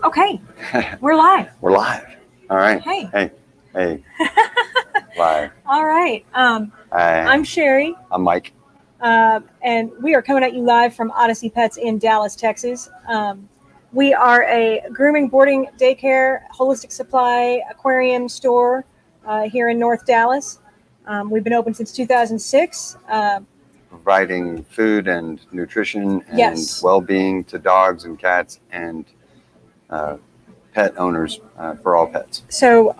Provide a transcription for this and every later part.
Okay, we're live. We're live. All right. Hey. Hey. Live. All right. Hi. I'm Sherry, I'm Mike. and we are coming at you live from Odyssey Pets in Dallas, Texas. We are a grooming, boarding, daycare, holistic supply, aquarium store here in North Dallas. We've been open since 2006. Providing food and nutrition and Yes. well-being to dogs and cats and pet owners for all pets. So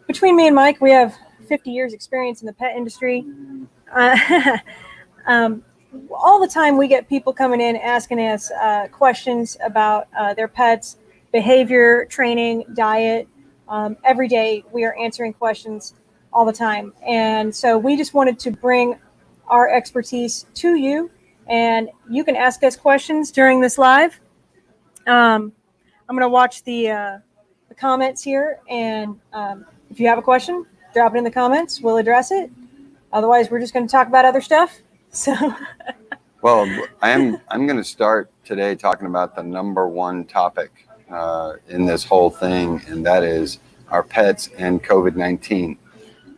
between me and Mike, we have 50 years experience in the pet industry. All the time we get people coming in asking us questions about their pets, behavior, training, diet. Every day we are answering questions all the time. And so we just wanted to bring our expertise to you, and you can ask us questions during this live. I'm going to watch the comments here, and if you have a question, drop it in the comments. We'll address it. Otherwise, we're just going to talk about other stuff. So, well, I'm going to start today talking about the number one topic in this whole thing, and that is our pets and COVID-19.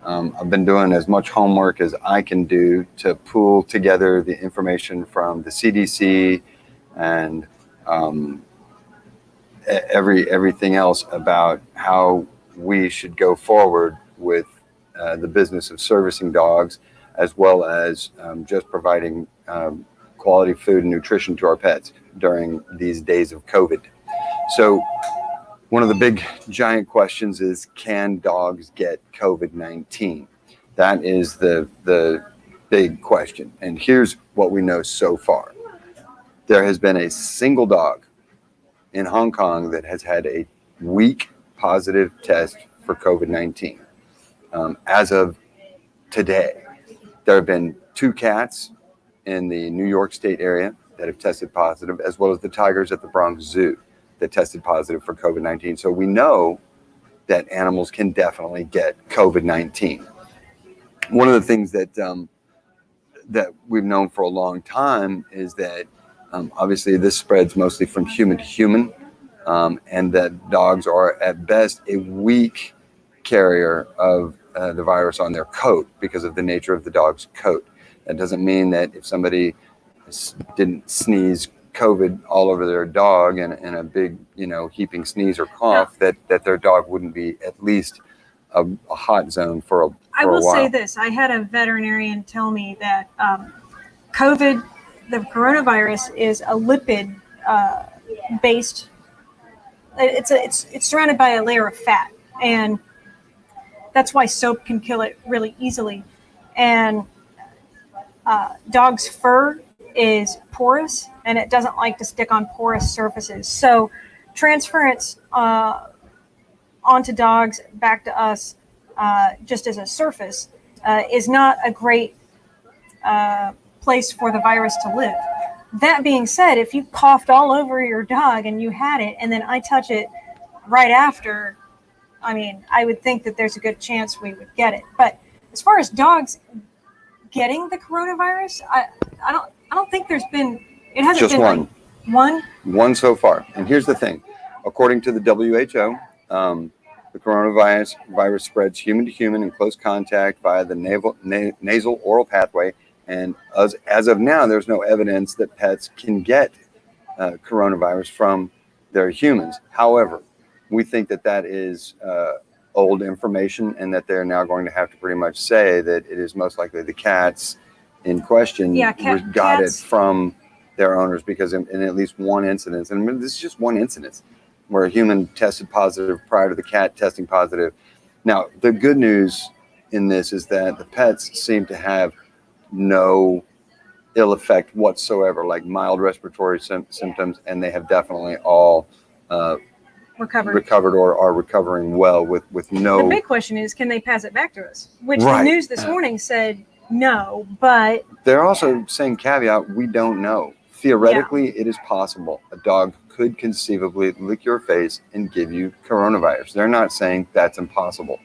I've been doing as much homework as I can do to pool together the information from the CDC and everything else about how we should go forward with the business of servicing dogs, as well as just providing quality food and nutrition to our pets during these days of COVID. So one of the big giant questions is, can dogs get COVID-19? That is the big question. And here's what we know so far. There has been a single dog in Hong Kong that has had a weak positive test for COVID-19. As of today, there have been 2 cats in the New York State area that have tested positive, as well as the tigers at the Bronx Zoo that tested positive for COVID-19. So we know that animals can definitely get COVID-19. One of the things that that we've known for a long time is that obviously this spreads mostly from human to human, and that dogs are at best a weak carrier of the virus on their coat because of the nature of the dog's coat. That doesn't mean that if somebody didn't sneeze COVID all over their dog in a big, heaping sneeze or cough, that their dog wouldn't be at least a hot zone for a while. I will say this. I had a veterinarian tell me that COVID, the coronavirus, is a lipid based. It's surrounded by a layer of fat, and that's why soap can kill it really easily. And dog's fur is porous, and it doesn't like to stick on porous surfaces. So transference onto dogs back to us just as a surface is not a great place for the virus to live. That being said, if you coughed all over your dog and you had it, and then I touch it right after, I would think that there's a good chance we would get it. But as far as dogs getting the coronavirus, I don't think there's been. It hasn't just been one. One so far. And here's the thing: according to the WHO, the coronavirus spreads human to human in close contact via the nasal oral pathway. And as of now, there's no evidence that pets can get coronavirus from their humans. However, we think that is old information, and that they're now going to have to pretty much say that it is most likely the cats in question got it from their owners, because in at least one incident, and this is just one incident, where a human tested positive prior to the cat testing positive. Now, the good news in this is that the pets seem to have no ill effect whatsoever, like mild respiratory symptoms, and they have definitely all recovered or are recovering well with no. The big question is, can they pass it back to us? Which the news this morning said no, but they're also saying, caveat, we don't know. Theoretically, it is possible. A dog could conceivably lick your face and give you coronavirus. They're not saying that's impossible.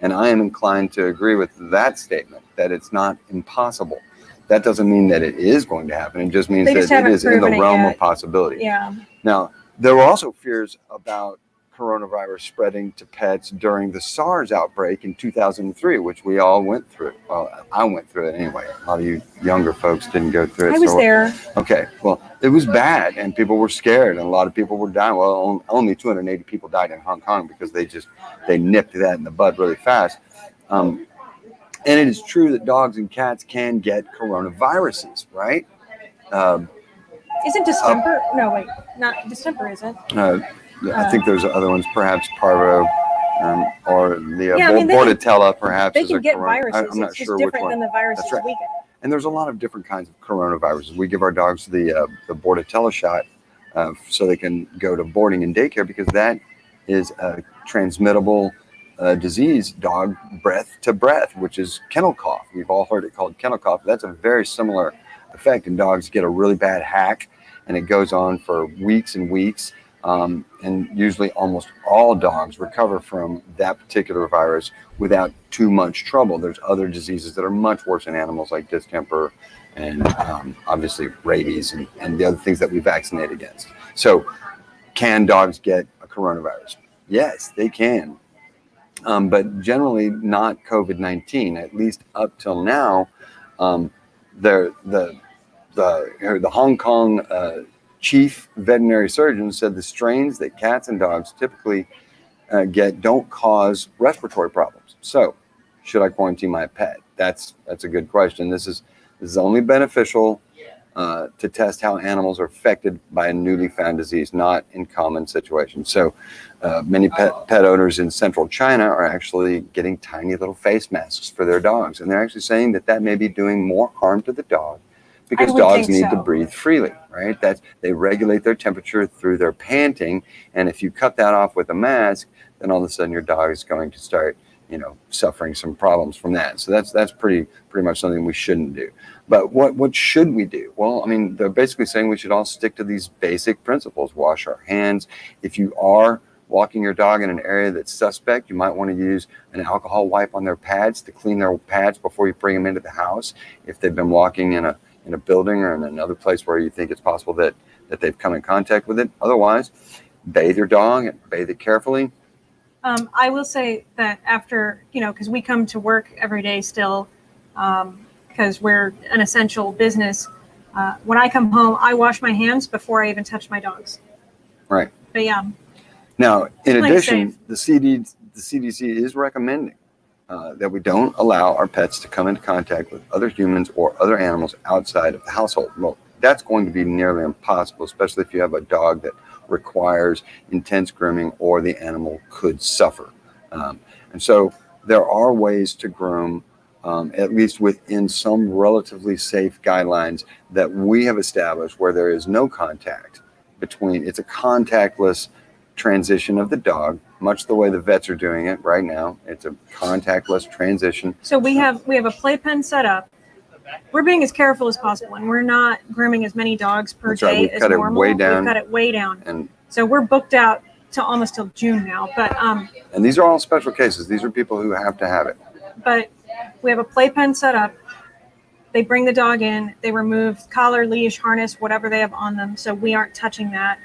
And I am inclined to agree with that statement, that it's not impossible. That doesn't mean that it is going to happen. It just means They just that it haven't is in the proven it realm yet. of possibility. Yeah. Now, there were also fears about coronavirus spreading to pets during the SARS outbreak in 2003, which we all went through. Well, I went through it anyway. A lot of you younger folks didn't go through it. I was there. Okay, well, it was bad, and people were scared, and a lot of people were dying. Well, only 280 people died in Hong Kong because they nipped that in the bud really fast. And it is true that dogs and cats can get coronaviruses, right? Isn't distemper? No, wait, not distemper, isn't? I think there's other ones, perhaps parvo, or the Yeah, I mean, bordetella, perhaps. They is can a get corona- viruses. I'm not It's sure just which different one. than the viruses That's right. we get. And there's a lot of different kinds of coronaviruses. We give our dogs the bordetella shot so they can go to boarding and daycare, because that is a transmittable disease, dog breath to breath, which is kennel cough. We've all heard it called kennel cough. That's a very similar effect, and dogs get a really bad hack, and it goes on for weeks and weeks. And usually almost all dogs recover from that particular virus without too much trouble. There's other diseases that are much worse in animals, like distemper and obviously rabies and the other things that we vaccinate against. So can dogs get a coronavirus? Yes, they can. But generally not COVID-19, at least up till now. The Hong Kong chief veterinary surgeon said the strains that cats and dogs typically get don't cause respiratory problems. So, should I quarantine my pet? That's a good question. This is only beneficial to test how animals are affected by a newly found disease, not in common situations. So, many pet owners in central China are actually getting tiny little face masks for their dogs, and they're actually saying that may be doing more harm to the dog, because dogs need to breathe freely, right? They regulate their temperature through their panting, and if you cut that off with a mask, then all of a sudden your dog is going to start, suffering some problems from that. So that's pretty much something we shouldn't do. But what should we do? Well, I mean, they're basically saying we should all stick to these basic principles. Wash our hands. If you are walking your dog in an area that's suspect, you might want to use an alcohol wipe on their pads to clean their pads before you bring them into the house. If they've been walking in a building or in another place where you think it's possible that they've come in contact with it. Otherwise, bathe your dog and bathe it carefully. I will say that after, because we come to work every day still, because we're an essential business. When I come home, I wash my hands before I even touch my dogs. Right. But yeah. Now, in addition, the CDC is recommending that we don't allow our pets to come into contact with other humans or other animals outside of the household. Well, that's going to be nearly impossible, especially if you have a dog that requires intense grooming or the animal could suffer. And so there are ways to groom, at least within some relatively safe guidelines that we have established, where there is no contact between, it's a contactless transition of the dog, much the way the vets are doing it right now. It's a contactless transition. So we have a playpen set up. We're being as careful as possible, and we're not grooming as many dogs per day as normal. We've cut it way down. And so we're booked out to almost till June now. But and these are all special cases. These are people who have to have it. But we have a playpen set up. They bring the dog in. They remove collar, leash, harness, whatever they have on them. So we aren't touching that.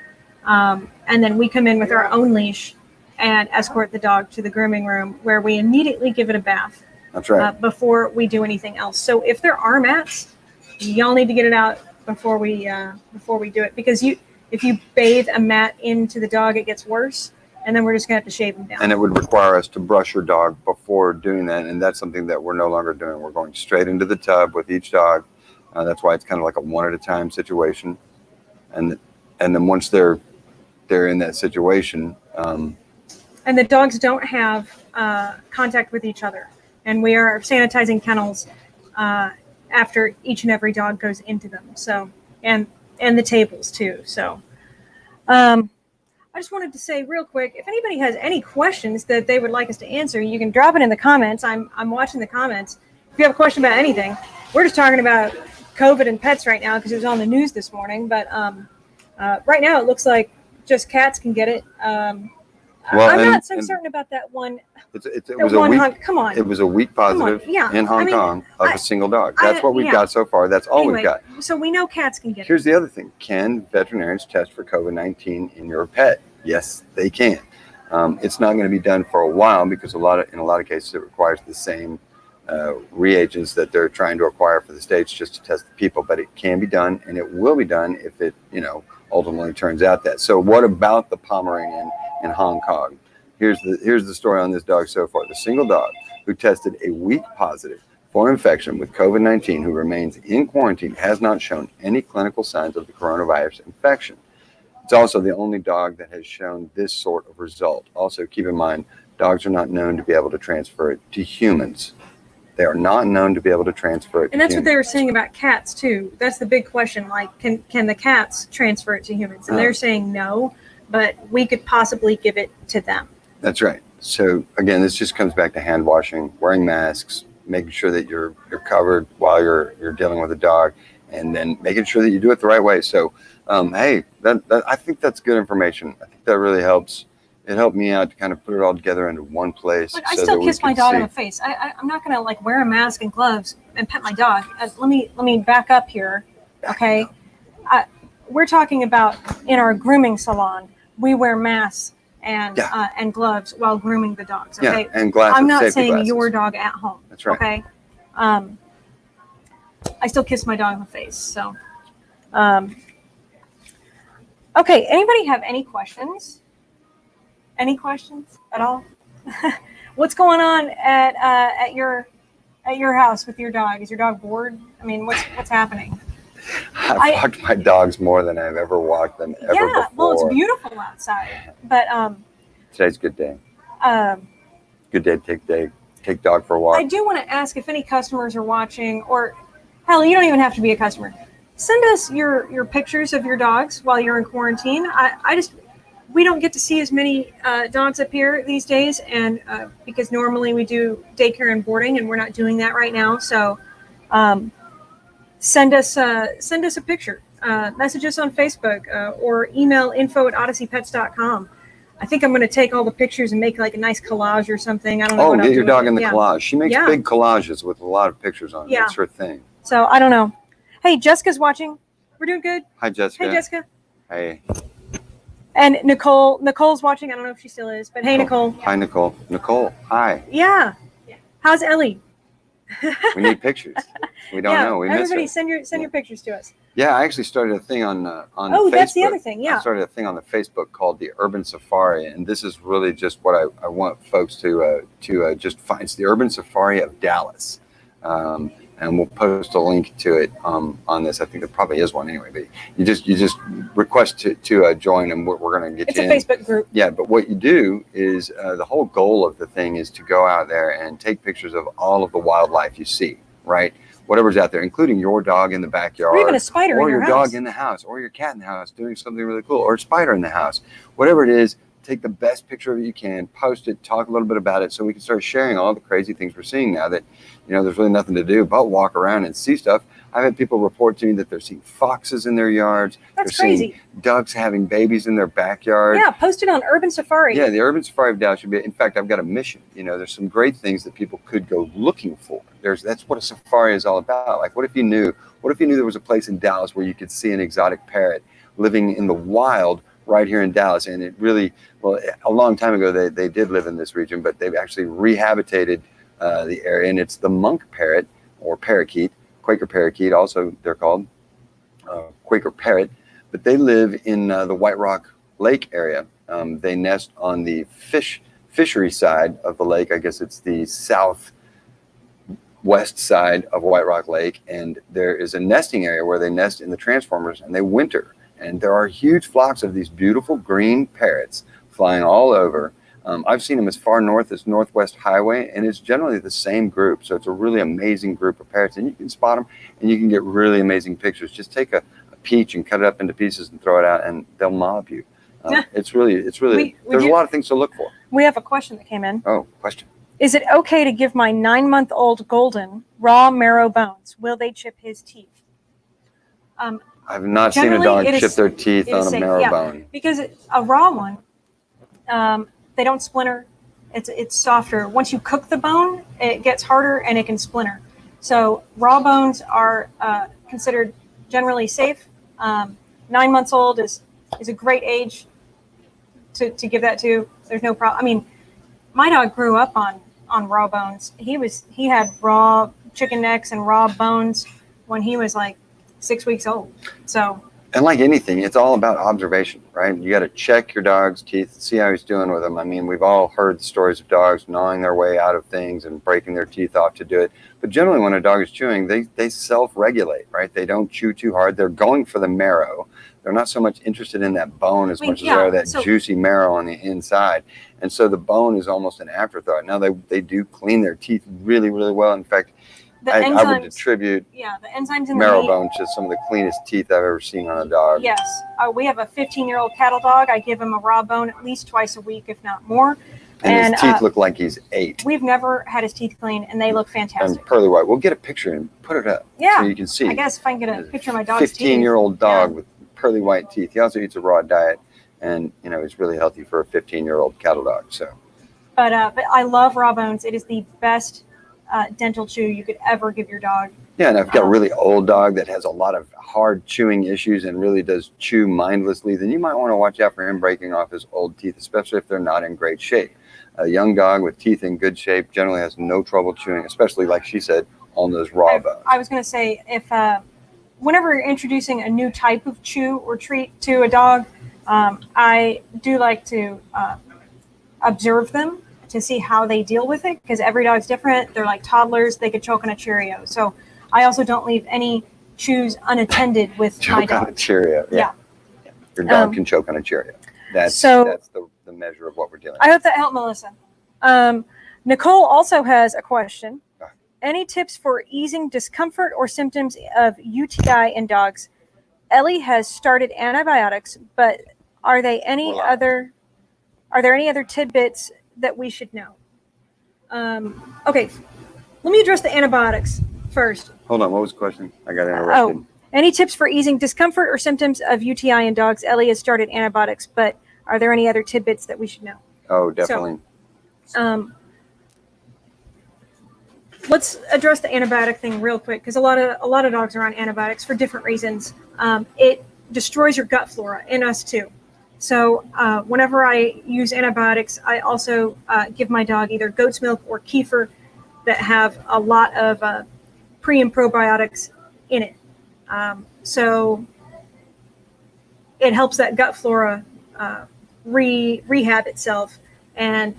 And then we come in with our own leash and escort the dog to the grooming room, where we immediately give it a bath. That's right. Before we do anything else. So if there are mats, y'all need to get it out before we do it, because if you bathe a mat into the dog, it gets worse, and then we're just gonna have to shave them down. And it would require us to brush your dog before doing that, and that's something that we're no longer doing. We're going straight into the tub with each dog. That's why it's kind of like a one at a time situation, and then once they're in that situation. And the dogs don't have contact with each other. And we are sanitizing kennels after each and every dog goes into them. So, and the tables too. So, I just wanted to say real quick, if anybody has any questions that they would like us to answer, you can drop it in the comments. I'm watching the comments. If you have a question about anything, we're just talking about COVID and pets right now because it was on the news this morning. But right now it looks like just cats can get it. Well, I'm and- not so and- certain about that one. It That was a one week. come on. It was a week positive Yeah. in Hong I mean, Kong of I- a single dog. That's what we've yeah. got so far. That's all Anyway, we've got. so we know cats can get it. Here's the other thing: can veterinarians test for COVID-19 in your pet? Yes, they can. It's not going to be done for a while because in a lot of cases it requires the same reagents that they're trying to acquire for the states just to test the people. But it can be done, and it will be done if it ultimately turns out that. So what about the Pomeranian in Hong Kong? Here's the story on this dog so far. The single dog who tested a week positive for infection with COVID-19, who remains in quarantine, has not shown any clinical signs of the coronavirus infection. It's also the only dog that has shown this sort of result. Also, keep in mind, dogs are not known to be able to transfer it to humans. They are not known to be able to transfer it And to that's humans. what they were saying about cats too. That's the big question. Like, can the cats transfer it to humans? And they're saying no, but we could possibly give it to them. That's right. So again, this just comes back to hand washing, wearing masks, making sure that you're covered while you're dealing with a dog, and then making sure that you do it the right way. So, hey, that I think that's good information. I think that really helps. It helped me out to kind of put it all together into one place. Like, I so still that we kiss my can dog see. in the face. I'm not gonna like wear a mask and gloves and pet my dog. Let me back up here, okay? We're talking about in our grooming salon, we wear masks and gloves while grooming the dogs. Okay, Yeah, and glasses. I'm not safety saying glasses. your dog at home. That's right. Okay, I still kiss my dog in the face. So, okay. Anybody have any questions? Any questions at all? What's going on at your house with your dog? Is your dog bored? I mean, what's happening? I've walked my dogs more than I've ever walked them ever before. Well, it's beautiful outside, but Today's a good day. Good day to take dog for a I walk. do want to ask if any customers are watching, or hell, you don't even have to be a customer. Send us your pictures of your dogs while you're in quarantine. We don't get to see as many dogs up here these days, and because normally we do daycare and boarding, and we're not doing that right now. So send us a picture. Message us on Facebook or email info@odysseypets.com. I think I'm going to take all the pictures and make like a nice collage or something. I don't know. Oh, what I'll get do your with dog it. in the collage. She makes Yeah. big collages with a lot of pictures on it. Yeah. That's her thing. So I don't know. Hey, Jessica's watching. We're doing good. Hi, Jessica. Hey, Jessica. Hey. And Nicole's watching. I don't know if she still is, but hey, Nicole. Hi, Nicole. Nicole, hi. Yeah. How's Ellie? We need pictures. We don't know. We miss everybody her. send your pictures to us. Yeah, I actually started a thing on Facebook. Oh, that's the other thing. Yeah. I started a thing on the Facebook called the Urban Safari, and this is really just what I want folks to just find. It's the Urban Safari of Dallas, and we'll post a link to it on this. I think there probably is one anyway. But you just request to join, and we're going to get It's you a in. Facebook group. Yeah, but what you do is the whole goal of the thing is to go out there and take pictures of all of the wildlife you see, right? Whatever's out there, including your dog in the backyard, Or even a spider or in your your dog house. in the house, or your cat in the house doing something really cool, or a spider in the house. Whatever it is, take the best picture of it you can, post it, talk a little bit about it, so we can start sharing all the crazy things we're seeing now that, there's really nothing to do but walk around and see stuff. I've had people report to me that they're seeing foxes in their yards. That's they're crazy. seeing ducks having babies in their backyard. Yeah, post it on Urban Safari. Yeah, the Urban Safari of Dallas should be. In fact, I've got a mission. There's some great things that people could go looking for. That's what a safari is all about. Like, what if you knew there was a place in Dallas where you could see an exotic parrot living in the wild right here in Dallas? And it really, well, a long time ago they did live in this region, but they've actually rehabitated the area, and it's the monk parrot or parakeet, Quaker parakeet. Also, they're called Quaker parrot, but they live in the White Rock Lake area. They nest on the fishery side of the lake. I guess it's the southwest side of White Rock Lake, and there is a nesting area where they nest in the transformers and they winter. And there are huge flocks of these beautiful green parrots flying all over. I've seen them as far north as Northwest Highway, and it's generally the same group. So it's a really amazing group of parrots, and you can spot them, and you can get really amazing pictures. Just take a peach and cut it up into pieces and throw it out, and they'll mob you. It's really. There's a lot of things to look for. We have a question that came in. Oh, question. Is it okay to give my 9-month-old Golden raw marrow bones? Will they chip his teeth? I've not seen a Generally, dog it chip is- their teeth it on is a safe, marrow yeah. bone. Because a raw one, they don't splinter. It's softer. Once you cook the bone, it gets harder and it can splinter. So raw bones are considered generally safe. 9 months old is a great age to give that to. There's no problem. I mean, my dog grew up on raw bones. He had raw chicken necks and raw bones when he was like 6 weeks old. So. And like anything, it's all about observation, right? You got to check your dog's teeth, see how he's doing with them. I mean, we've all heard the stories of dogs gnawing their way out of things and breaking their teeth off to do it. But generally, when a dog is chewing, they self-regulate, right? They don't chew too hard. They're going for the marrow. They're not so much interested in that bone as much as they are that juicy marrow on the inside. And so the bone is almost an afterthought. Now, they do clean their teeth really, really well. In fact, I would attribute the enzymes in marrow the meat, bone to some of the cleanest teeth I've ever seen on a dog. Yes. We have a 15-year-old cattle dog. I give him a raw bone at least twice a week, if not more. And his teeth look like he's 8. We've never had his teeth cleaned, and they look fantastic. And pearly white. We'll get a picture and put it up so you can see. I guess if I can get a picture of my dog's teeth. 15-year-old dog with pearly white teeth. He also eats a raw diet, and he's really healthy for a 15-year-old cattle dog. So. But I love raw bones. It is the best dental chew you could ever give your dog. Yeah, and I've got a really old dog that has a lot of hard chewing issues and really does chew mindlessly, then you might want to watch out for him breaking off his old teeth, especially if they're not in great shape. A young dog with teeth in good shape generally has no trouble chewing, especially, like she said, on those raw bones. I was going to say, if whenever you're introducing a new type of chew or treat to a dog, I do like to observe them to see how they deal with it, because every dog's different. They're like toddlers. They could choke on a Cheerio. So I also don't leave any chews unattended with my dog. Choke on a Cheerio. Yeah. Your dog can choke on a Cheerio. That's the measure of what we're dealing with. I hope that helped, Melissa. Nicole also has a question. Any tips for easing discomfort or symptoms of UTI in dogs? Ellie has started antibiotics, but are there any other tidbits that we should know? Okay, let me address the antibiotics first. Hold on, what was the question? I got interrupted. Any tips for easing discomfort or symptoms of UTI in dogs? Ellie has started antibiotics, but are there any other tidbits that we should know? Oh, definitely. So, let's address the antibiotic thing real quick, because a lot of dogs are on antibiotics for different reasons. It destroys your gut flora, and us too. So whenever I use antibiotics, I also give my dog either goat's milk or kefir that have a lot of pre and probiotics in it. So it helps that gut flora rehab itself, and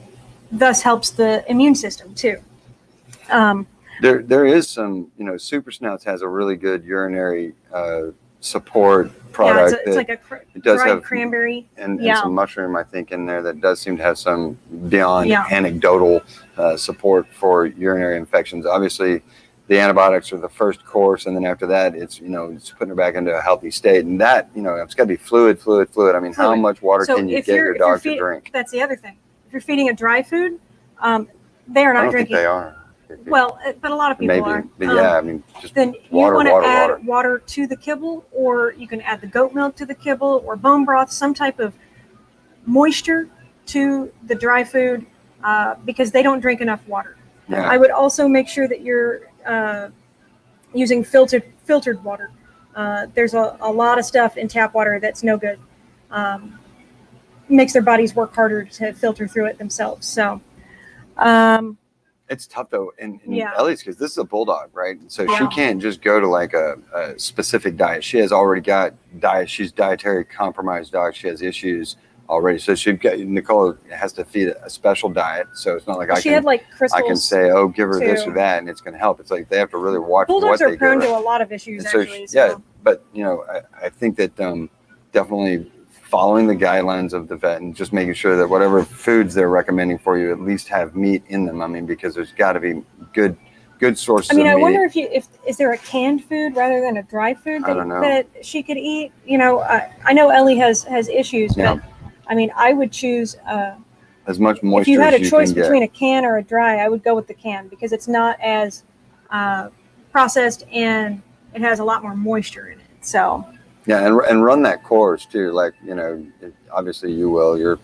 thus helps the immune system too. There is some, Super Snouts has a really good urinary support product. Yeah, it's like a dried cranberry and some mushroom, I think, in there that does seem to have some beyond anecdotal support for urinary infections. Obviously, the antibiotics are the first course, and then after that, it's it's putting her back into a healthy state, and that it's got to be fluid. I mean, how much water can you get your dog to drink? That's the other thing. If you're feeding a dry food, they are not I don't drinking. think they are. Well, but a lot of people are. But yeah, I mean, just then water, you want to add water to the kibble, or you can add the goat milk to the kibble, or bone broth, some type of moisture to the dry food, because they don't drink enough water. Yeah. I would also make sure that you're using filtered water. There's a lot of stuff in tap water that's no good. Makes their bodies work harder to filter through it themselves. So. It's tough though, in Ellie's case, this is a bulldog, right? So she can't just go to like a specific diet. She has already got diet. She's dietary compromised dog. She has issues already. So Nicole has to feed a special diet. So it's not like I can say, oh, give her this or that, and it's going to help. It's like they have to really watch bulldogs what they are prone give her. to a lot of issues, so actually. So. But I think that definitely following the guidelines of the vet and just making sure that whatever foods they're recommending for you at least have meat in them. I mean, because there's got to be good sources of meat. I wonder if is there a canned food rather than a dry food that she could eat? I know Ellie has issues, but I mean, I would choose as much moisture. If you had a choice between a can or a dry, I would go with the can, because it's not as processed and it has a lot more moisture in it. So. Yeah, and run that course too. Like obviously you will. You're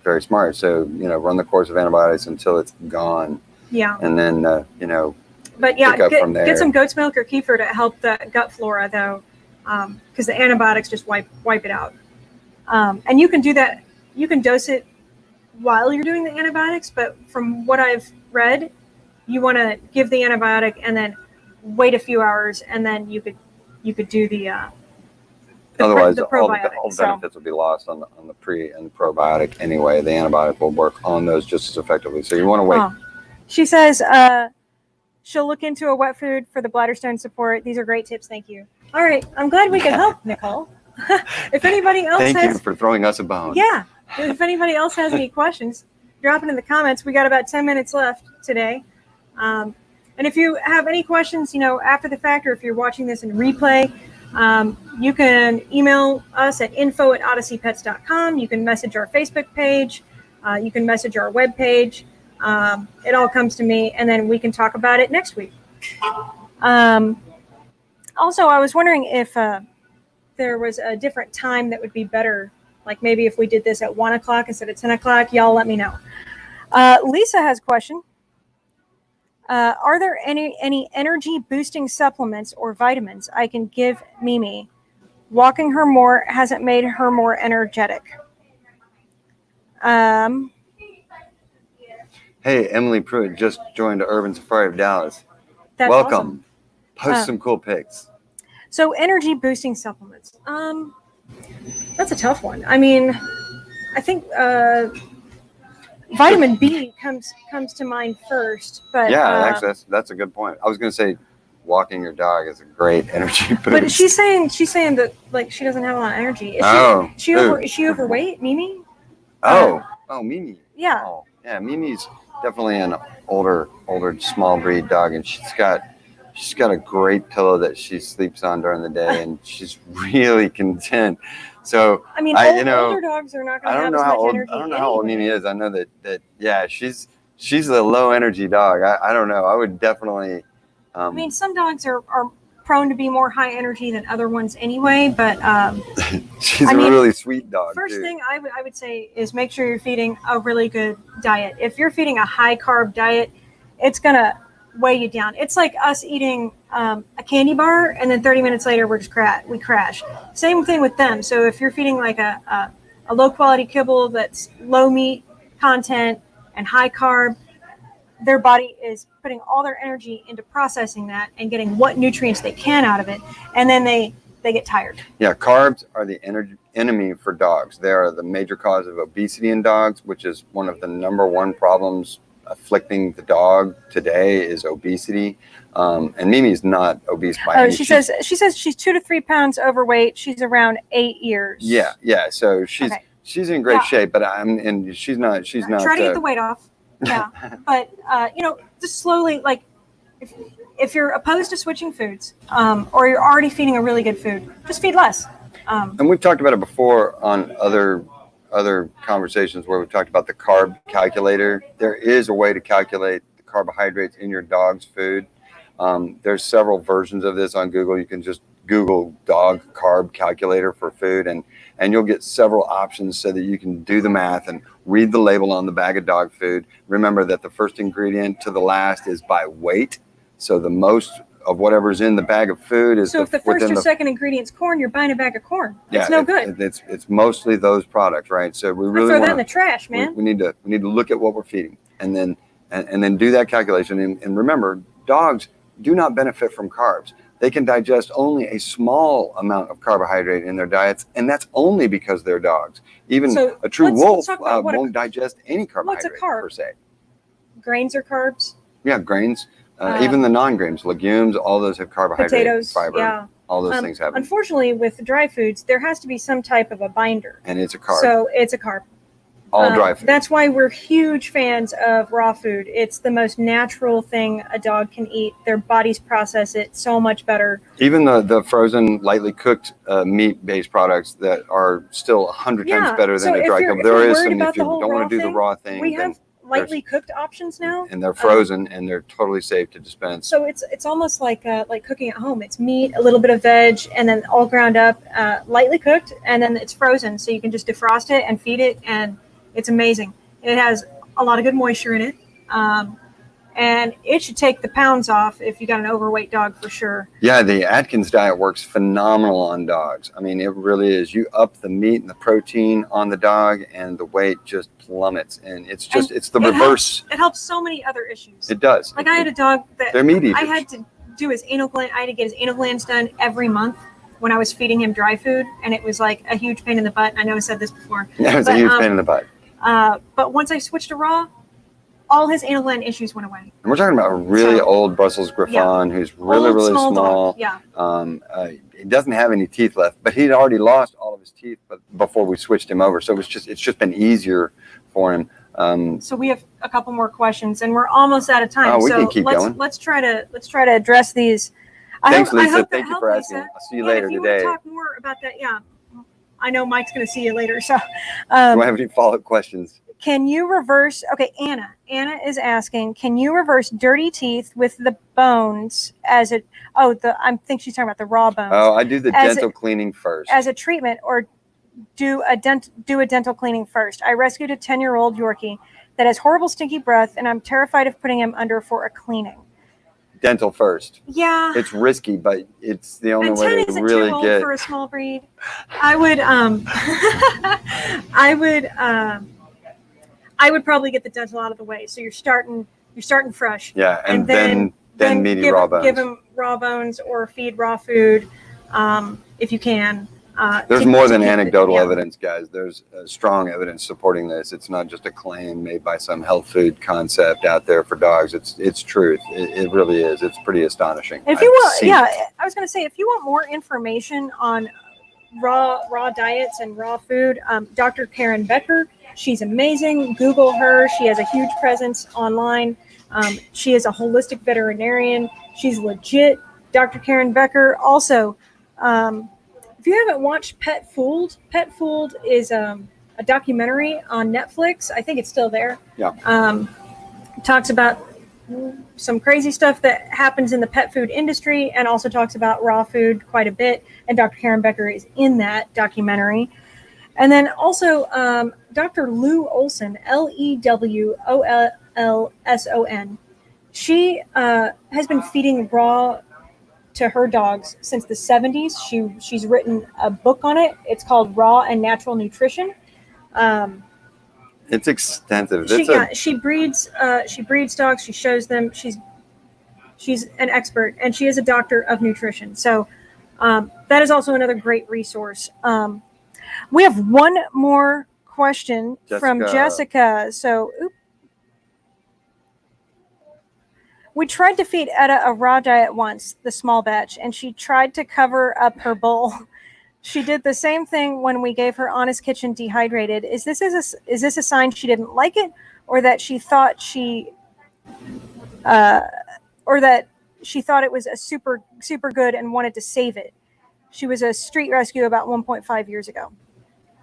very smart. So, run the course of antibiotics until it's gone. Yeah. And then, But yeah, pick up from there. get some goat's milk or kefir to help the gut flora, though, because the antibiotics just wipe it out. And you can do that. You can dose it while you're doing the antibiotics, but from what I've read, you want to give the antibiotic and then wait a few hours, and then you could do the otherwise the all probiotic. the benefits will be lost on the pre and probiotic anyway. The antibiotic will work on those just as effectively. So you want to wait. Oh. She says she'll look into a wet food for the bladder stone support. These are great tips. Thank you. All right, I'm glad we could help, Nicole. If anybody else Thank you for throwing us a bone. Yeah. If anybody else has any questions, drop it in the comments. We got about 10 minutes left today. And if you have any questions, after the fact, or if you're watching this in replay, you can email us at info@odysseypets.com. You can message our Facebook page. You can message our webpage. It all comes to me, and then we can talk about it next week. Also, I was wondering if there was a different time that would be better. Like maybe if we did this at 1 o'clock instead of 10 o'clock, y'all let me know. Lisa has a question. Are there any energy boosting supplements or vitamins I can give Mimi? Walking her more hasn't made her more energetic. Hey, Emily Pruitt just joined Urban Safari of Dallas. That's Welcome. Awesome. Post some cool pics. So energy boosting supplements. That's a tough one. I mean, I think vitamin B comes to mind first. But actually, that's a good point. I was going to say, walking your dog is a great energy boost. But she's saying that like she doesn't have a lot of energy. Is she overweight, Mimi? Mimi. Yeah. Oh, yeah, Mimi's definitely an older small breed dog, and she's got a great pillow that she sleeps on during the day, and she's really content. So I mean, older dogs are not going to have as much energy. I don't know how old Mimi is. I know that she's a low energy dog. I don't know. I would definitely. I mean, some dogs are prone to be more high energy than other ones anyway, but she's a really sweet dog. First thing I would say is make sure you're feeding a really good diet. If you're feeding a high carb diet, it's gonna weigh you down. It's like us eating a candy bar and then 30 minutes later we crash. Same thing with them. So if you're feeding like a low quality kibble that's low meat content and high carb, their body is putting all their energy into processing that and getting what nutrients they can out of it, and then they get tired. Yeah, carbs are the enemy for dogs. They are the major cause of obesity in dogs, which is one of the number one problems afflicting the dog today is obesity. And Mimi's not obese by any. She says she's 2 to 3 pounds overweight. She's around 8 years. Yeah. So she's in great shape, but she's not. Try to get the weight off. Yeah, but just slowly, like if you're opposed to switching foods, or you're already feeding a really good food, just feed less. And we've talked about it before on other conversations where we've talked about the carb calculator. There is a way to calculate the carbohydrates in your dog's food. There's several versions of this on Google. You can just Google dog carb calculator for food, and you'll get several options so that you can do the math and read the label on the bag of dog food. Remember that the first ingredient to the last is by weight. So the most of whatever's in the bag of food is. So if the first or second ingredient's corn, you're buying a bag of corn. It's no good. It's mostly those products, right? So we really throw that in the trash, man. We need to look at what we're feeding, and then do that calculation. And remember, dogs do not benefit from carbs. They can digest only a small amount of carbohydrate in their diets, and that's only because they're dogs. Even a true wolf won't digest any carbohydrate per se. Grains are carbs? Yeah, grains. Even the non-grains, legumes, all those have carbohydrate, potatoes, fiber, all those things have. Unfortunately, with dry foods, there has to be some type of a binder. And it's a carb. So it's a carb. All dry food. That's why we're huge fans of raw food. It's the most natural thing a dog can eat. Their bodies process it so much better. Even the frozen, lightly cooked meat-based products that are still 100 times better than a dry cooked. There is some, if you don't want to do the raw thing. We have lightly cooked options now. And they're frozen and they're totally safe to dispense. So it's almost like cooking at home. It's meat, a little bit of veg, and then all ground up, lightly cooked, and then it's frozen. So you can just defrost it and feed it, and It's amazing. It has a lot of good moisture in it. And it should take the pounds off if you got an overweight dog for sure. Yeah, the Atkins diet works phenomenal on dogs. I mean, it really is. You up the meat and the protein on the dog, and the weight just plummets. And it's just, it's the reverse. It helps so many other issues. It does. Like I had a dog that they're meat eaters. I had to do his anal gland. I had to get his anal glands done every month when I was feeding him dry food, and it was like a huge pain in the butt. I know I said this before. Yeah, it was a huge pain in the butt. But once I switched to raw, all his anal gland issues went away. And we're talking about a really old Brussels Griffon who's really, really small. Yeah. He doesn't have any teeth left, but he'd already lost all of his teeth before we switched him over. So it's just been easier for him. So we have a couple more questions, and we're almost out of time. Oh, we so can keep going. Let's try to address these. Thanks, Lisa. Thank you for asking. Lisa. I'll see you later if you today. Want to talk more about that, I know Mike's going to see you later. So, Do I have any follow-up questions? Can you reverse? Okay, Anna. Anna is asking, can you reverse dirty teeth with the bones as a? I think she's talking about the raw bones. Oh, I do the dental cleaning first as a treatment, or do a dental cleaning first. I rescued a 10-year-old Yorkie that has horrible stinky breath, and I'm terrified of putting him under for a cleaning. Dental first. Yeah, it's risky, but it's the only way to isn't really too old get for a small breed. I would probably get the dental out of the way. So you're starting fresh. Yeah, and then meaty raw bones. Give them raw bones or feed raw food if you can. There's more than anecdotal evidence, guys. There's strong evidence supporting this. It's not just a claim made by some health food concept out there for dogs. It's truth. It really is. It's pretty astonishing. If you want, I was going to say, if you want more information on raw diets and raw food, Dr. Karen Becker, she's amazing. Google her. She has a huge presence online. She is a holistic veterinarian. She's legit. Dr. Karen Becker. Also, if you haven't watched Pet Fooled is a documentary on Netflix. I think it's still there. Yeah. Talks about some crazy stuff that happens in the pet food industry, and also talks about raw food quite a bit. And Dr. Karen Becker is in that documentary. And then also Dr. Lou Olson, Lewolson. She has been feeding raw to her dogs since the 70s. She's written a book on it. It's called Raw and Natural Nutrition. It's extensive. She breeds dogs. She shows them. She's an expert, and she is a doctor of nutrition. So that is also another great resource. We have one more question from Jessica. So, we tried to feed Etta a raw diet once, the small batch, and she tried to cover up her bowl. She did the same thing when we gave her Honest Kitchen dehydrated. Is this a sign she didn't like it, or that she thought it was a super good and wanted to save it? She was a street rescue about 1.5 years ago.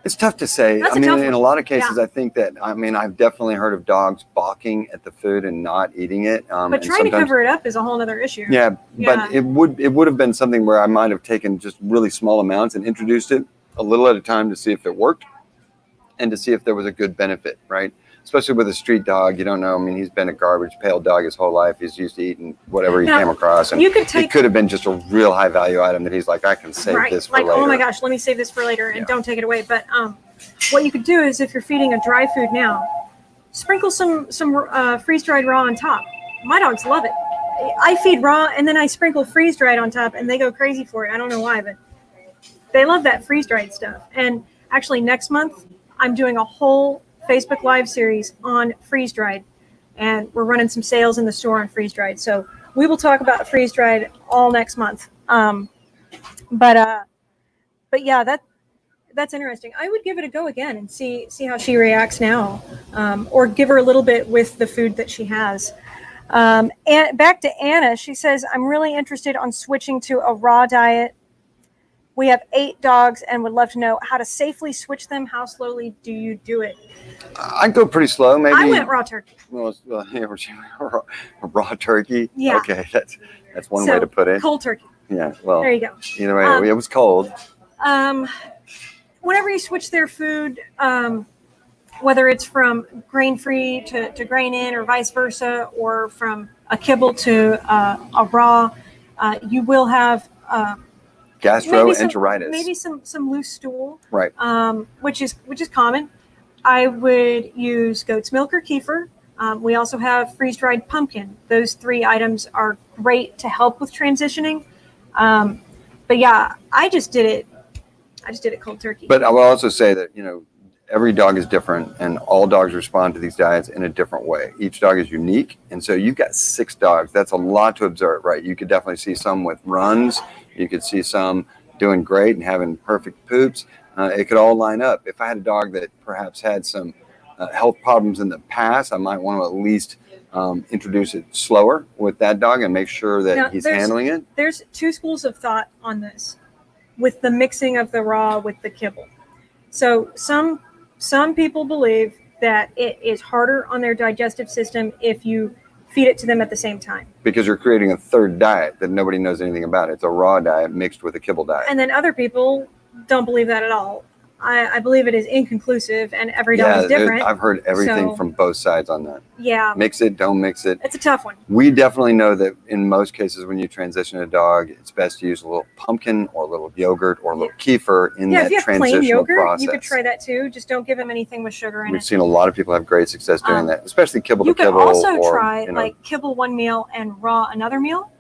It's tough to say. In a lot of cases, I think that, I've definitely heard of dogs balking at the food and not eating it. But trying to cover it up is a whole other issue. Yeah, but it would have been something where I might have taken just really small amounts and introduced it a little at a time to see if it worked and to see if there was a good benefit, right? Especially with a street dog, you don't know. He's been a garbage pail dog his whole life. He's used to eating whatever he came across. And it could have been just a real high value item that he's like, I can save this for later. Oh my gosh, let me save this for later and don't take it away. But what you could do is, if you're feeding a dry food now, sprinkle some freeze-dried raw on top. My dogs love it. I feed raw and then I sprinkle freeze-dried on top, and they go crazy for it. I don't know why, but they love that freeze-dried stuff. And actually next month, I'm doing a whole Facebook Live series on freeze-dried, and we're running some sales in the store on freeze-dried. So we will talk about freeze-dried all next month. But yeah, that's interesting. I would give it a go again and see how she reacts now, or give her a little bit with the food that she has. And back to Anna, she says, I'm really interested on switching to a raw diet. We have 8 dogs and would love to know how to safely switch them. How slowly do you do it? I'd go pretty slow. Maybe I went raw turkey. Well, raw turkey. Yeah. Okay, that's one way to put it. Cold turkey. Yeah. Well, there you go. Either way, it was cold. Whenever you switch their food, whether it's from grain-free to grain-in or vice versa, or from a kibble to a raw, you will have gastroenteritis, maybe some loose stool, right? Which is common. I would use goat's milk or kefir. We also have freeze-dried pumpkin. Those 3 items are great to help with transitioning. But yeah, I just did it cold turkey. But I will also say that, every dog is different, and all dogs respond to these diets in a different way. Each dog is unique, and so you've got 6 dogs. That's a lot to observe, right? You could definitely see some with runs. You could see some doing great and having perfect poops. It could all line up. If I had a dog that perhaps had some health problems in the past, I might want to at least introduce it slower with that dog and make sure that he's handling it. There's 2 schools of thought on this with the mixing of the raw with the kibble. So some people believe that it is harder on their digestive system if you feed it to them at the same time. Because you're creating a third diet that nobody knows anything about. It's a raw diet mixed with a kibble diet. And then other people don't believe that at all. I believe it is inconclusive, and every dog is different. I've heard everything from both sides on that. Yeah. Mix it, don't mix it. It's a tough one. We definitely know that in most cases when you transition a dog, it's best to use a little pumpkin or a little yogurt or a little kefir in that if you have transitional plain yogurt, process. You could try that too. Just don't give them anything with sugar in it. We've seen a lot of people have great success doing that, especially kibble to kibble. You could also try like kibble one meal and raw another meal.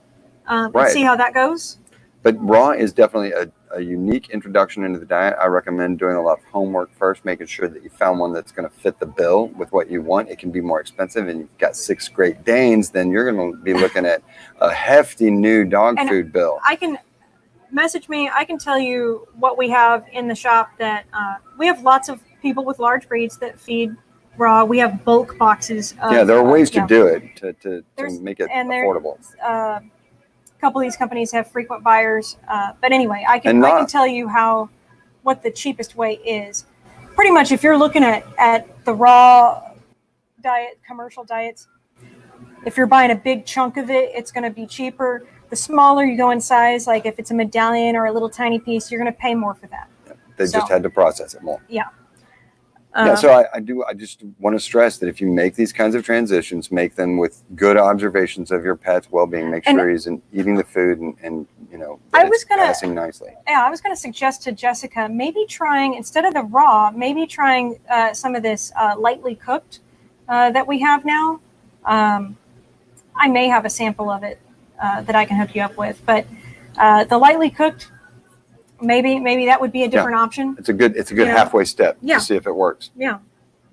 And see how that goes. But raw is definitely a unique introduction into the diet. I recommend doing a lot of homework first, making sure that you found one that's going to fit the bill with what you want. It can be more expensive, and you've got 6 Great Danes, then you're going to be looking at a hefty new dog food bill. I can message me. I can tell you what we have in the shop. That we have lots of people with large breeds that feed raw. We have bulk boxes. There are ways to do it to make it affordable. A couple of these companies have frequent buyers, but anyway, I can tell you what the cheapest way is. Pretty much, if you're looking at the raw diet, commercial diets, if you're buying a big chunk of it, it's going to be cheaper. The smaller you go in size, like if it's a medallion or a little tiny piece, you're going to pay more for that. They just had to process it more. Yeah. So I just want to stress that if you make these kinds of transitions, make them with good observations of your pet's well-being. Make sure he's eating the food and passing nicely. Yeah, I was going to suggest to Jessica maybe trying, instead of the raw, maybe trying some of this lightly cooked that we have now. I may have a sample of it that I can hook you up with, but the lightly cooked. Maybe that would be a different option. It's a good halfway step to see if it works. Yeah.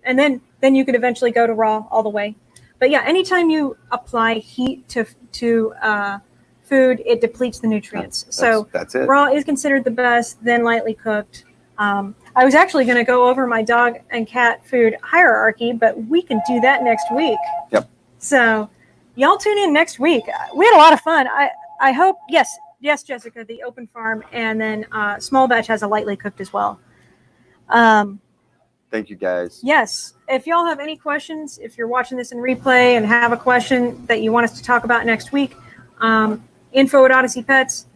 And then you could eventually go to raw all the way. But yeah, anytime you apply heat to food, it depletes the nutrients. That's it. Raw is considered the best, then lightly cooked. I was actually going to go over my dog and cat food hierarchy, but we can do that next week. Yep. So y'all tune in next week. We had a lot of fun. I hope, Yes, Jessica, the open farm, and then small batch has a lightly cooked as well. Thank you, guys. Yes. If y'all have any questions, if you're watching this in replay and have a question that you want us to talk about next week, info@Odyssey Pets,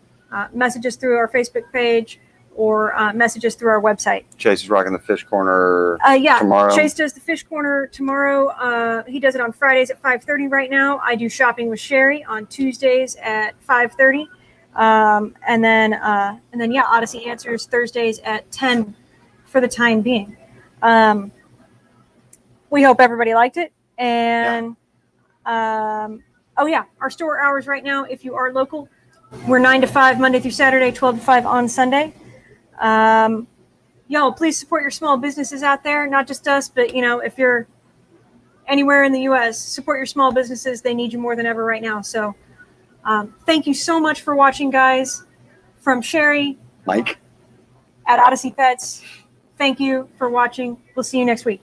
message us through our Facebook page or message us through our website. Chase is rocking the fish corner tomorrow. Chase does the fish corner tomorrow. He does it on Fridays at 5:30 right now. I do shopping with Sherry on Tuesdays at 5:30. And then Odyssey Answers Thursdays at 10 for the time being. We hope everybody liked it. And our store hours right now, if you are local, we're 9 to 5 Monday through Saturday, 12 to 5 on Sunday. Y'all, please support your small businesses out there, not just us, but if you're anywhere in the U.S., support your small businesses. They need you more than ever right now. So. Thank you so much for watching, guys. From Sherry, Mike, at Odyssey Pets, thank you for watching. We'll see you next week.